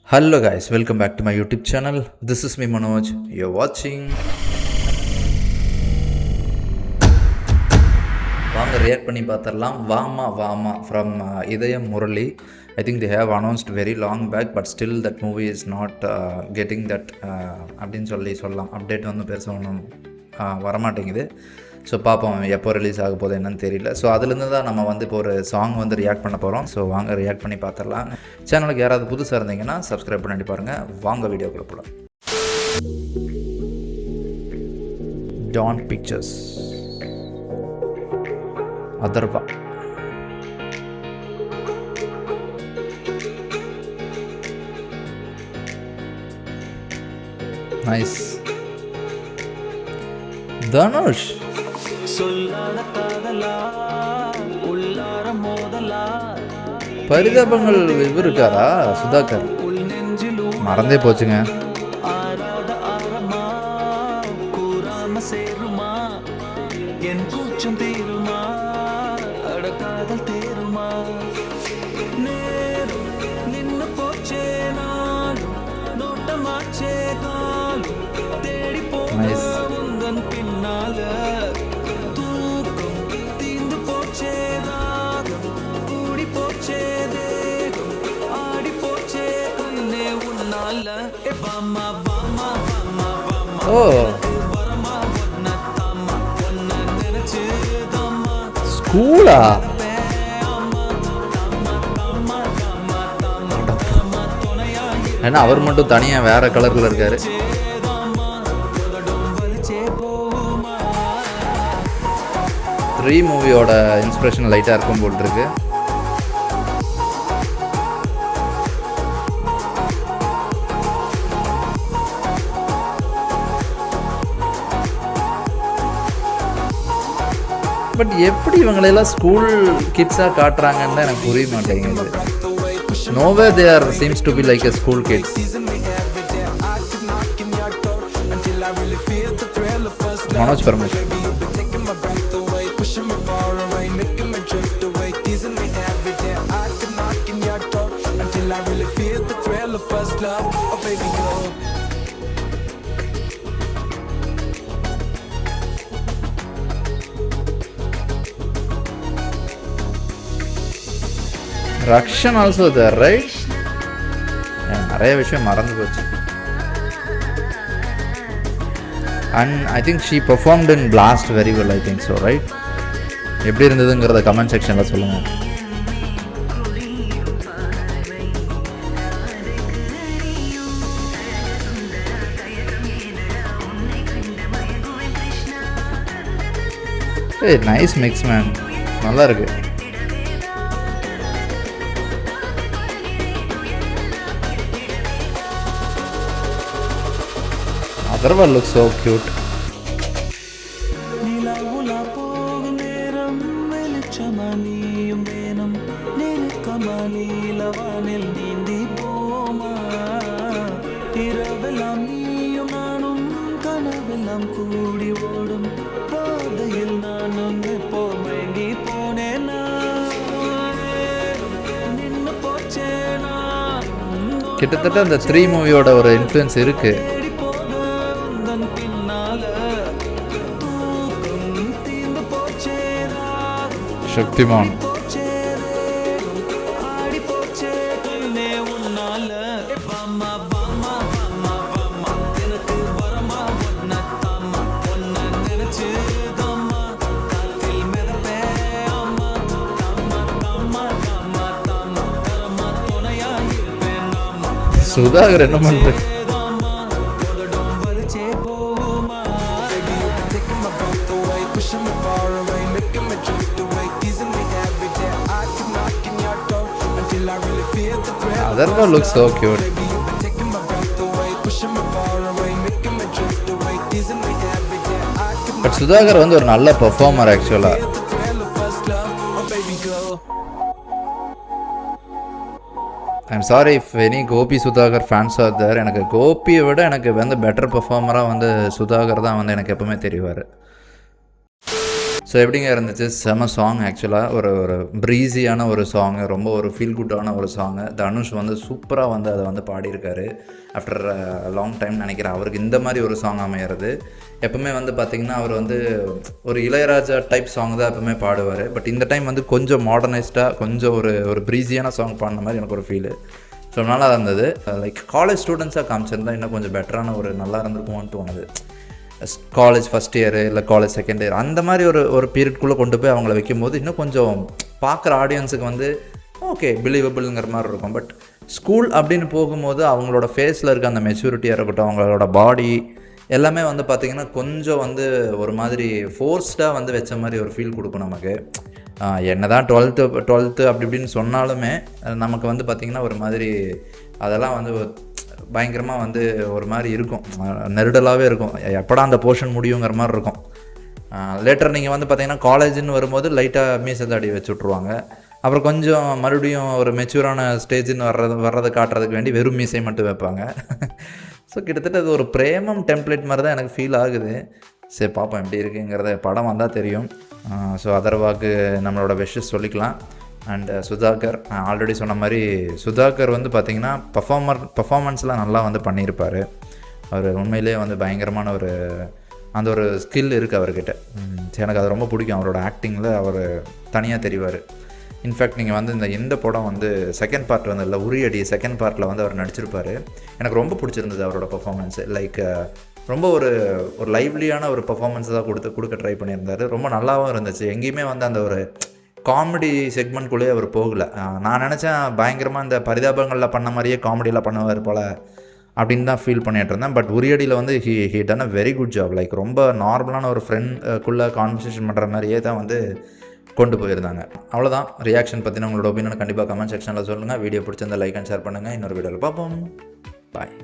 Hello guys, welcome back to my YouTube channel. This is me Manoj. You're watching. வாங்க react பண்ணி பார்த்துடலாம். வாமா வாமா ஃப்ரம் இதயம் Murali. I think they have announced very long back, but still that movie is not getting that அப்படின்னு சொல்லலாம். Update வந்து பெருசாக ஒன்றும் வரமாட்டேங்குது. ஸோ பார்ப்போம் எப்போ ரிலீஸ் ஆக போகுது என்னன்னு தெரியல. ஸோ அதுலேருந்து தான் நம்ம வந்து இப்போ ஒரு சாங் வந்து ரியாக்ட் பண்ண போகிறோம். ஸோ வாங்க ரியாக்ட் பண்ணி பார்த்துடலாம். சேனலுக்கு யாராவது புதுசாக இருந்தீங்கன்னா சப்ஸ்கிரைப் பண்ணி பாருங்கள். வாங்க வீடியோக்குள்ள போகலாம். Dawn Pictures Atharva nice. Dhanush Parithabangal இவர் இருக்காரா? சுதாகர் மறந்தே போச்சுங்க. நைஸ். ஓ ஸ்கூலா? ஏன்னா அவர் மட்டும் தனியாக வேற கலரில் இருக்காரு. த்ரீ மூவியோட இன்ஸ்பிரேஷன் லைட்டாக இருக்கும் போல் இருக்கு. பட் எப்படி இவங்களெல்லாம் ஸ்கூல் கிட்ஸாக காட்டுறாங்கன்னு தான் எனக்கு புரிய மாட்டேங்குது. No way they are seems to be like a school kids. Manoj Parameshwar Rakshan also there right. நிறைய விஷயம் மறந்து போச்சு. And I think she performed in blast very well. I think so right. எப்படி இருந்ததுங்கிறத கமெண்ட் செக்ஷனில் சொல்லுங்கள். ஏய் நைஸ் மிக்ஸ் மேன், நல்லா இருக்கு. Agarwal looks so cute. கிட்டத்தட்ட அந்த த்ரீ மூவியோட ஒரு இன்ஃப்ளூயன்ஸ் இருக்கு. சக்திமான் சுதாகர் என்ன பண்ற? Adarva looks so cute. But Sudhakar வந்து ஒரு நல்ல பெர்ஃபார்மர் ஆக்சுவலா. I'm sorry if any Gopi Sudhakar fans are there. எனக்கு கோபியை விட எனக்கு வந்து பெட்டர் பெர்ஃபார்மராக வந்து சுதாகர் தான் வந்து எனக்கு எப்பவுமே தெரிவார். ஸோ எப்படிங்க இருந்துச்சு? செம சாங் ஆக்சுவலாக. ஒரு ஒரு ப்ரீஸியான ஒரு சாங்கு, ரொம்ப ஒரு ஃபீல் குட்டான ஒரு சாங்கு. தனுஷ் வந்து சூப்பராக வந்து அதை வந்து பாடியிருக்காரு. ஆஃப்டர் லாங் டைம் நினைக்கிறேன் அவருக்கு இந்த மாதிரி ஒரு சாங் அமையிறது. எப்பவுமே வந்து பார்த்திங்கன்னா அவர் வந்து ஒரு இளையராஜா டைப் சாங் தான் எப்பவுமே பாடுவார். பட் இந்த டைம் வந்து கொஞ்சம் மாடர்னைஸ்டாக, கொஞ்சம் ஒரு ஒரு ப்ரீஸியான சாங் பாடின மாதிரி எனக்கு ஒரு ஃபீலு. ஸோ நல்லா இருந்தது. லைக் காலேஜ் ஸ்டூடெண்ட்ஸாக காமிச்சிருந்தா இன்னும் கொஞ்சம் பெட்டரான ஒரு நல்லா இருந்திருக்குமோன்னு தோணுது. காலேஜ் ஃபஸ்ட் இயரு இல்லை காலேஜ் செகண்ட் இயர் அந்த மாதிரி ஒரு பீரியட்குள்ளே கொண்டு போய் அவங்கள வைக்கும்போது இன்னும் கொஞ்சம் பார்க்குற ஆடியன்ஸுக்கு வந்து ஓகே பிலீவபிள்ங்கிற மாதிரி இருக்கும். பட் ஸ்கூல் அப்படின்னு போகும்போது அவங்களோட ஃபேஸில் இருக்க அந்த மெச்சூரிட்டியாக இருக்கட்டும், அவங்களோட பாடி எல்லாமே வந்து பார்த்திங்கன்னா கொஞ்சம் வந்து ஒரு மாதிரி ஃபோர்ஸ்டாக வந்து வச்ச மாதிரி ஒரு ஃபீல் கொடுக்கும் நமக்கு. என்ன தான் டுவெல்த்து அப்படி இப்படின்னு சொன்னாலுமே நமக்கு வந்து பார்த்திங்கன்னா ஒரு மாதிரி அதெல்லாம் வந்து பயங்கரமாக வந்து ஒரு மாதிரி இருக்கும், நெருடலாகவே இருக்கும். எப்படா அந்த போர்ஷன் முடியுங்கிற மாதிரி இருக்கும். லேட்டர் நீங்கள் வந்து பார்த்தீங்கன்னா காலேஜுன்னு வரும்போது லைட்டாக மீசை தாடி வச்சு விட்ருவாங்க. அப்புறம் கொஞ்சம் மறுபடியும் ஒரு மெச்சூரான ஸ்டேஜுன்னு வர்றதை காட்டுறதுக்கு வேண்டி வெறும் மீசை மட்டும் வைப்பாங்க. ஸோ கிட்டத்தட்ட அது ஒரு பிரேமம் டெம்ப்ளேட் மாதிரி தான் எனக்கு ஃபீல் ஆகுது. சரி பார்ப்போம் எப்படி இருக்குங்கிறத படம் வந்தால் தெரியும். ஸோ அதர்வாக்கு நம்மளோட விஷஸ் சொல்லிக்கலாம். அண்டு சுதாகர், ஆல்ரெடி சொன்ன மாதிரி சுதாகர் வந்து பார்த்திங்கன்னா பர்ஃபார்மன்ஸ்லாம் நல்லா வந்து பண்ணியிருப்பார். அவர் உண்மையிலே வந்து பயங்கரமான அந்த ஒரு ஸ்கில் இருக்குது அவர்கிட்ட. எனக்கு அது ரொம்ப பிடிக்கும். அவரோட ஆக்டிங்கில் அவர் தனியாக தெரிவார். இன்ஃபேக்ட் நீங்கள் வந்து இந்த படம் வந்து செகண்ட் பார்ட் வந்து இல்லை உரியடி செகண்ட் பார்ட்டில் வந்து அவர் நடிச்சிருப்பார். எனக்கு ரொம்ப பிடிச்சிருந்தது அவரோட பர்ஃபார்மன்ஸு. லைக் ரொம்ப ஒரு லைவ்லியான ஒரு பர்ஃபார்மன்ஸ் தான் கொடுக்க ட்ரை பண்ணியிருந்தார். ரொம்ப நல்லாவும் இருந்துச்சு. எங்கேயுமே வந்து அந்த ஒரு காமெடி செக்மெண்ட்குள்ளேயே அவர் போகலை. நான் நினச்சேன் பயங்கரமாக இந்த பரிதாபங்களில் பண்ண மாதிரியே காமெடியில் பண்ணுவார் போல் அப்படின்னு தான் ஃபீல் பண்ணிகிட்டு இருந்தேன். பட் உரியடியில் வந்து he done a very good job. Like ரொம்ப நார்மலான ஒரு ஃப்ரெண்டுக்குள்ளே கான்வர்சேஷன் பண்ணுற மாதிரியே தான் வந்து கொண்டு போயிருந்தாங்க. அவ்வளோதான். ரியாக்ஷன் பற்றின உங்களோட ஒப்பீனியன் கண்டிப்பாக கமெண்ட் செக்ஷனில் சொல்லுங்கள். வீடியோ பிடிச்சிருந்தா லைக் அண்ட் ஷேர் பண்ணுங்கள். இன்னொரு வீடியோவில் பார்ப்போம். பாய்.